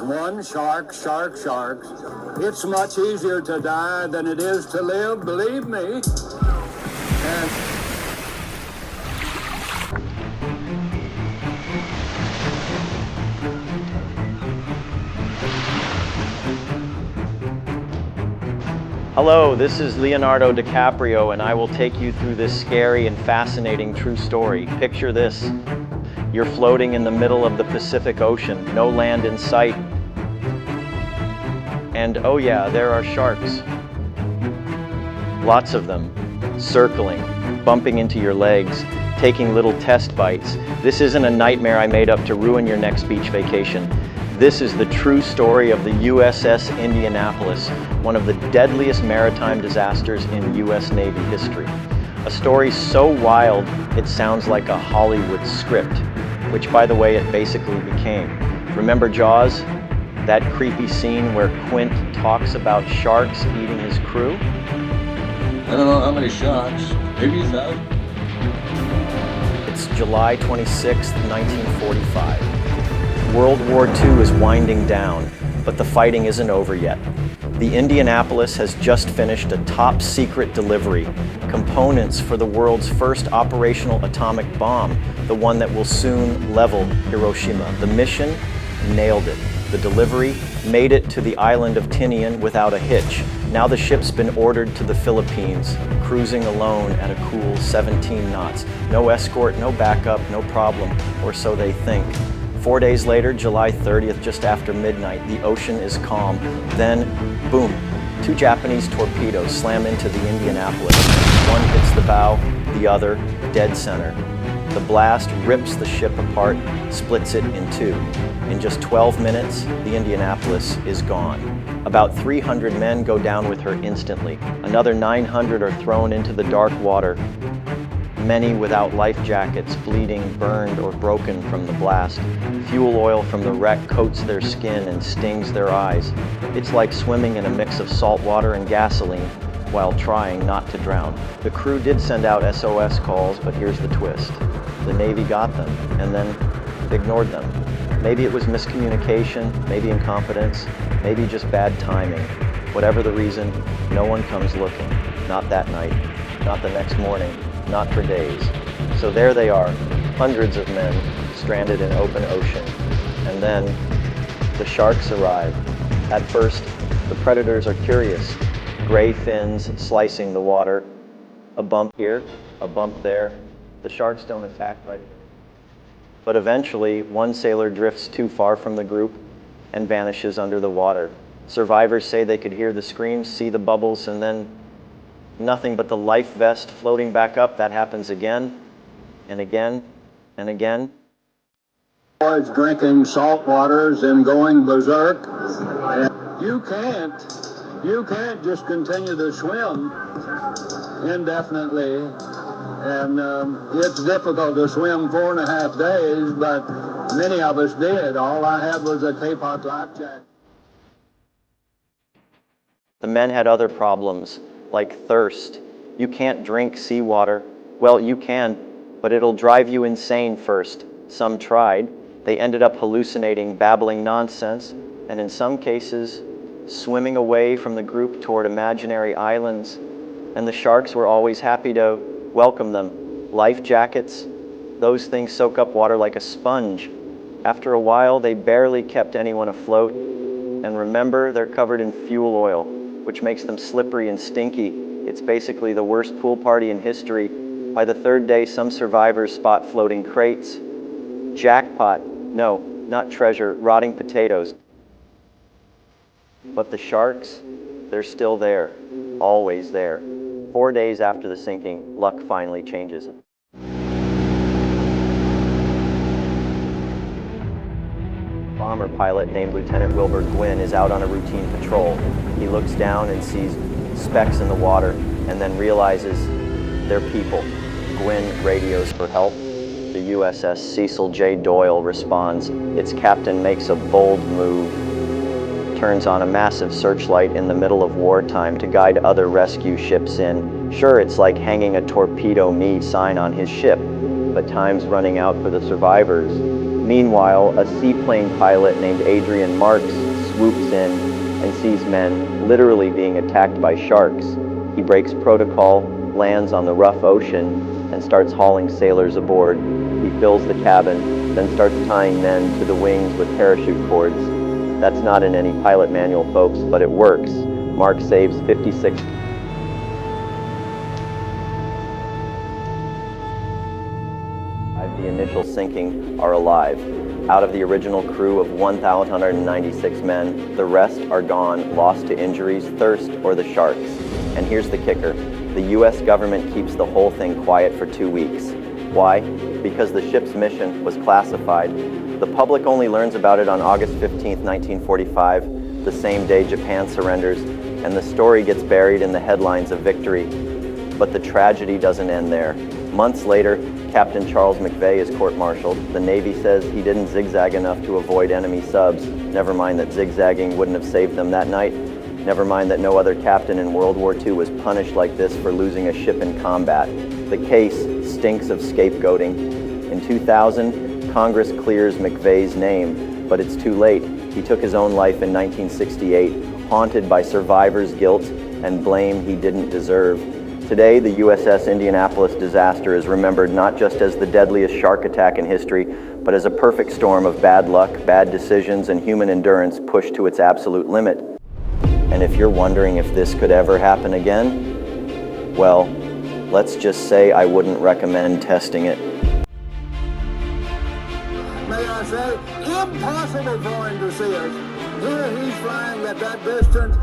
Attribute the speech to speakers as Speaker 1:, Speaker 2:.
Speaker 1: is one shark, sharks. It's much easier to die than it is to live, believe me. And
Speaker 2: hello, this is Leonardo DiCaprio, and I will take you through this scary and fascinating true story. Picture this. You're floating in the middle of the Pacific Ocean, no land in sight. And oh yeah, there are sharks. Lots of them, circling, bumping into your legs, taking little test bites. This isn't a nightmare I made up to ruin your next beach vacation. This is the true story of the USS Indianapolis, one of the deadliest maritime disasters in US Navy history. A story so wild, it sounds like a Hollywood script, which by the way, it basically became. Remember Jaws? That creepy scene where Quint talks about sharks eating his crew?
Speaker 3: I don't know how many sharks, maybe 1,000.
Speaker 2: It's July 26, 1945. World War II is winding down, but the fighting isn't over yet. The Indianapolis has just finished a top-secret delivery, components for the world's first operational atomic bomb, the one that will soon level Hiroshima. The mission nailed it. The delivery made it to the island of Tinian without a hitch. Now the ship's been ordered to the Philippines, cruising alone at a cool 17 knots. No escort, no backup, no problem, or so they think. 4 days later, July 30th, just after midnight, the ocean is calm. Then, boom, 2 Japanese torpedoes slam into the Indianapolis. One hits the bow, the other dead center. The blast rips the ship apart, splits it in 2. In just 12 minutes, the Indianapolis is gone. About 300 men go down with her instantly. Another 900 are thrown into the dark water. Many without life jackets, bleeding, burned, or broken from the blast. Fuel oil from the wreck coats their skin and stings their eyes. It's like swimming in a mix of salt water and gasoline while trying not to drown. The crew did send out SOS calls, but here's the twist. The Navy got them, and then ignored them. Maybe it was miscommunication, maybe incompetence, maybe just bad timing. Whatever the reason, no one comes looking. Not that night, not the next morning. Not for days. So there they are, hundreds of men stranded in open ocean. And then the sharks arrive. At first, the predators are curious. Gray fins slicing the water. A bump here, a bump there. The sharks don't attack right. But eventually, one sailor drifts too far from the group and vanishes under the water. Survivors say they could hear the screams, see the bubbles, and then nothing but the life vest floating back up. That happens again and again and again.
Speaker 1: boys drinking salt waters and going berserk. And you can't just continue to swim indefinitely. And it's difficult to swim 4.5 days, but many of us did. All I had was a K-pot life jacket.
Speaker 2: The men had other problems, like thirst. You can't drink seawater. Well, you can, but it'll drive you insane first. Some tried. They ended up hallucinating, babbling nonsense, and in some cases, swimming away from the group toward imaginary islands. And the sharks were always happy to welcome them. Life jackets, those things soak up water like a sponge. After a while, they barely kept anyone afloat. And remember, they're covered in fuel oil, which makes them slippery and stinky. It's basically the worst pool party in history. By the 3rd day, some survivors spot floating crates. Jackpot. No, not treasure, rotting potatoes. But the sharks, they're still there, always there. 4 days after the sinking, luck finally changes. Bomber pilot named Lieutenant Wilbur Gwynn is out on a routine patrol. He looks down and sees specks in the water and then realizes they're people. Gwynn radios for help. The USS Cecil J. Doyle responds. Its captain makes a bold move, turns on a massive searchlight in the middle of wartime to guide other rescue ships in. Sure, it's like hanging a torpedo me sign on his ship, but time's running out for the survivors. Meanwhile, a seaplane pilot named Adrian Marks swoops in and sees men literally being attacked by sharks. He breaks protocol, lands on the rough ocean, and starts hauling sailors aboard. He fills the cabin, then starts tying men to the wings with parachute cords. That's not in any pilot manual, folks, but it works. Mark saves 56. The initial sinking are alive. Out of the original crew of 1,196 men, the rest are gone, lost to injuries, thirst, or the sharks. And here's the kicker. The US government keeps the whole thing quiet for 2 weeks. Why? Because the ship's mission was classified. The public only learns about it on August 15, 1945, the same day Japan surrenders, and the story gets buried in the headlines of victory. But the tragedy doesn't end there. Months later, Captain Charles McVeigh is court-martialed. The Navy says he didn't zigzag enough to avoid enemy subs. Never mind that zigzagging wouldn't have saved them that night. Never mind that no other captain in World War II was punished like this for losing a ship in combat. The case stinks of scapegoating. In 2000, Congress clears McVeigh's name, but it's too late. He took his own life in 1968, haunted by survivors' guilt and blame he didn't deserve. Today, the USS Indianapolis disaster is remembered not just as the deadliest shark attack in history, but as a perfect storm of bad luck, bad decisions, and human endurance pushed to its absolute limit. And if you're wondering if this could ever happen again, well, let's just say I wouldn't recommend testing it.
Speaker 1: May I say, impossible for him to see us. Here he's flying at that distance.